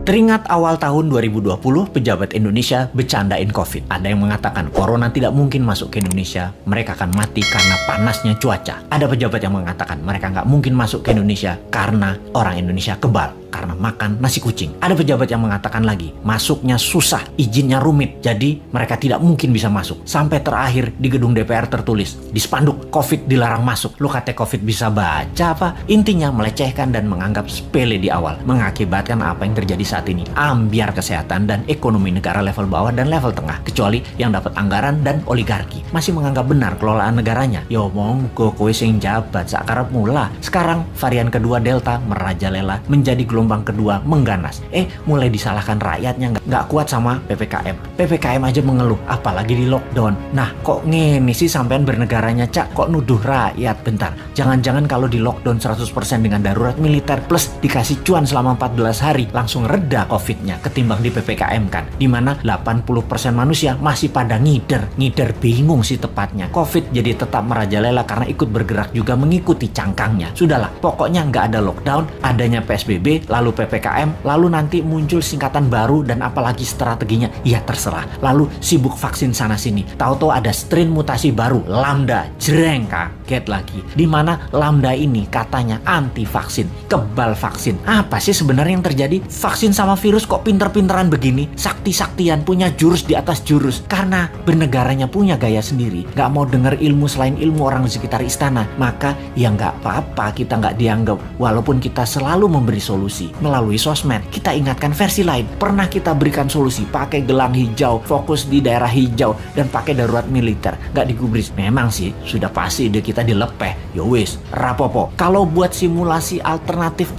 Teringat awal tahun 2020, pejabat Indonesia bercandain COVID. Ada yang mengatakan corona tidak mungkin masuk ke Indonesia, mereka akan mati karena panasnya cuaca. Ada pejabat yang mengatakan mereka nggak mungkin masuk ke Indonesia karena orang Indonesia kebal, karena makan nasi kucing. Ada pejabat yang mengatakan lagi, masuknya susah, izinnya rumit, jadi mereka tidak mungkin bisa masuk. Sampai terakhir di gedung DPR tertulis, di spanduk, COVID dilarang masuk. Lu kata COVID bisa baca apa? Intinya melecehkan dan menganggap sepele di awal, mengakibatkan apa yang terjadi saat ini. Ambiar kesehatan dan ekonomi negara level bawah dan level tengah, kecuali yang dapat anggaran dan oligarki masih menganggap benar kelolaan negaranya. Yo monggo kowe sing jabat sakarep mula. Sekarang varian kedua Delta merajalela, menjadi gelombang kedua mengganas. Mulai disalahkan rakyatnya nggak kuat sama PPKM. PPKM aja mengeluh, apalagi di lockdown. Nah kok ngene sih sampean bernegaranya Cak, kok nuduh rakyat? Bentar, jangan-jangan kalau di lockdown 100% dengan darurat militer plus dikasih cuan selama 14 hari langsung reda COVID-nya ketimbang di PPKM kan, dimana 80% manusia masih pada ngider bingung sih tepatnya. COVID jadi tetap merajalela karena ikut bergerak juga mengikuti cangkangnya. Sudahlah, pokoknya nggak ada lockdown, adanya PSBB, lalu PPKM, lalu nanti muncul singkatan baru dan apalagi strateginya, ya terserah. Lalu sibuk vaksin sana sini, tahu-tahu ada strain mutasi baru, Lambda, jreng, kaget lagi. Dimana Lambda ini katanya anti vaksin, kebal vaksin. Apa sih sebenarnya yang terjadi? Vaksin sama virus kok pinter-pinteran begini, sakti-saktian, punya jurus di atas jurus. Karena bernegaranya punya gaya sendiri, nggak mau denger ilmu selain ilmu orang di sekitar istana, maka ya nggak apa-apa kita nggak dianggap, walaupun kita selalu memberi solusi melalui sosmed. Kita ingatkan versi lain, pernah kita berikan solusi pakai gelang hijau, fokus di daerah hijau, dan pakai darurat militer, nggak digubris. Memang sih sudah pasti ide kita dilepeh, yowis, rapopo. Kalau buat simulasi alternatif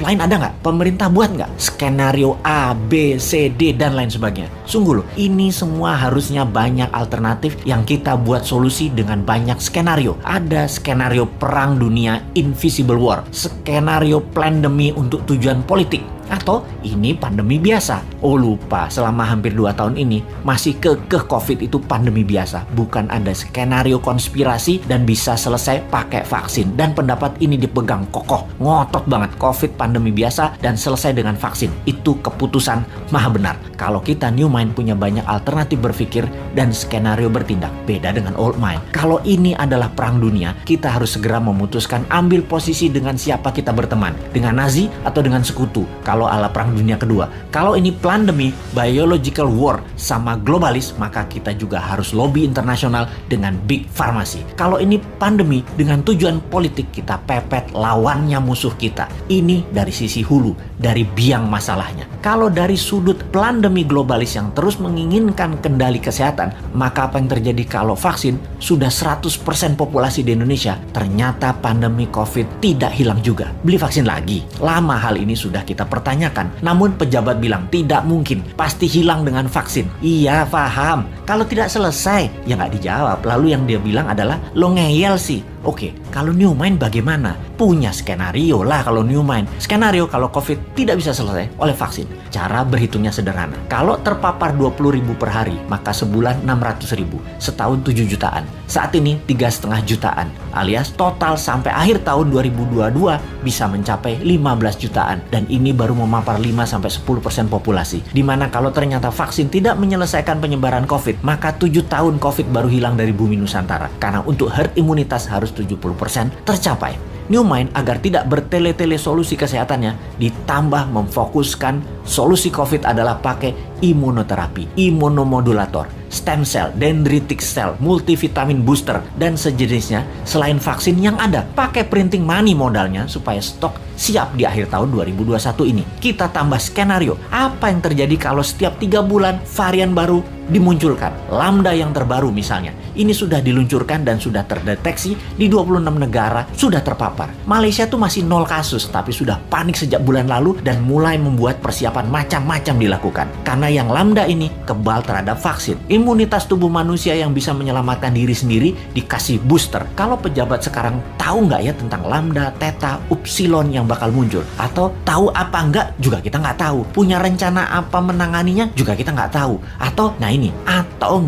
lain ada nggak? Pemerintah buat nggak? Skenario A, B, C, D, dan lain sebagainya. Sungguh loh, ini semua harusnya banyak alternatif yang kita buat solusi dengan banyak skenario. Ada skenario perang dunia, invisible war, skenario pandemi untuk tujuan politik, atau ini pandemi biasa. Oh lupa, selama hampir 2 tahun ini masih kekeh COVID itu pandemi biasa, bukan ada skenario konspirasi dan bisa selesai pakai vaksin. Dan pendapat ini dipegang kokoh, ngotot banget, COVID pandemi biasa dan selesai dengan vaksin. Itu keputusan maha benar. Kalau kita new mind punya banyak alternatif berpikir dan skenario bertindak, beda dengan old mind. Kalau ini adalah perang dunia, kita harus segera memutuskan ambil posisi dengan siapa kita berteman, dengan Nazi atau dengan sekutu. Kalau ala perang dunia kedua, kalau ini pandemi, biological war sama globalis, maka kita juga harus lobby internasional dengan big pharmacy. Kalau ini pandemi dengan tujuan politik, kita pepet lawannya musuh kita. Ini dari sisi hulu, dari biang masalahnya. Kalau dari sudut pandemi globalis yang terus menginginkan kendali kesehatan, maka apa yang terjadi kalau vaksin sudah 100% populasi di Indonesia, ternyata pandemi COVID tidak hilang juga. Beli vaksin lagi. Lama hal ini sudah kita pertanyakan. Namun pejabat bilang tidak mungkin, pasti hilang dengan vaksin. Iya, paham. Kalau tidak selesai, ya nggak dijawab. Lalu yang dia bilang adalah, lo ngeyel sih. Oke, kalau new mind bagaimana? Punya skenario lah kalau new mind. Skenario kalau COVID tidak bisa selesai oleh vaksin. Cara berhitungnya sederhana. Kalau terpapar 20.000 per hari, maka sebulan 600.000. Setahun 7 jutaan. Saat ini 3,5 jutaan. Alias total sampai akhir tahun 2022 bisa mencapai 15 jutaan. Dan ini baru memapar 5-10% populasi. Dimana kalau ternyata vaksin tidak menyelesaikan penyebaran COVID, maka 7 tahun COVID baru hilang dari bumi Nusantara. Karena untuk herd imunitas harus 70% tercapai. New Mind agar tidak bertele-tele solusi kesehatannya, ditambah memfokuskan solusi COVID adalah pakai imunoterapi, imunomodulator, stem cell, dendritic cell, multivitamin booster, dan sejenisnya selain vaksin yang ada. Pakai printing money modalnya supaya stok siap di akhir tahun 2021 ini. Kita tambah skenario, apa yang terjadi kalau setiap 3 bulan varian baru dimunculkan. Lambda yang terbaru misalnya, ini sudah diluncurkan dan sudah terdeteksi di 26 negara, sudah terpapar. Malaysia tuh masih 0 kasus, tapi sudah panik sejak bulan lalu dan mulai membuat persiapan macam-macam dilakukan. Karena yang lambda ini kebal terhadap vaksin. Imunitas tubuh manusia yang bisa menyelamatkan diri sendiri dikasih booster. Kalau pejabat sekarang tahu nggak ya tentang lambda, theta, upsilon yang bakal muncul? Atau tahu apa enggak juga kita nggak tahu. Punya rencana apa menanganinya juga kita nggak tahu. Atau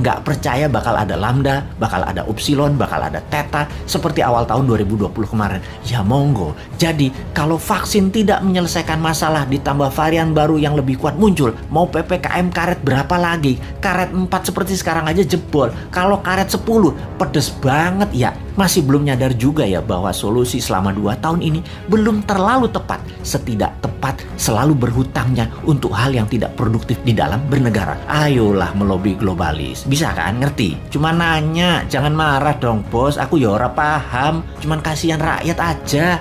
nggak percaya bakal ada lambda, bakal ada upsilon, bakal ada theta seperti awal tahun 2020 kemarin. Ya monggo. Jadi kalau vaksin tidak menyelesaikan masalah ditambah varian baru yang lebih kuat muncul, mau PPKM karet berapa lagi? Karet 4 seperti sekarang aja jebol. Kalau karet 10 pedes banget ya. Masih belum nyadar juga ya bahwa solusi selama 2 tahun ini belum terlalu tepat. Setidak tepat selalu berhutangnya untuk hal yang tidak produktif di dalam bernegara. Ayolah melobi globalis. Bisa kan ngerti? Cuma nanya, jangan marah dong bos. Aku ya ora paham. Cuman kasihan rakyat aja.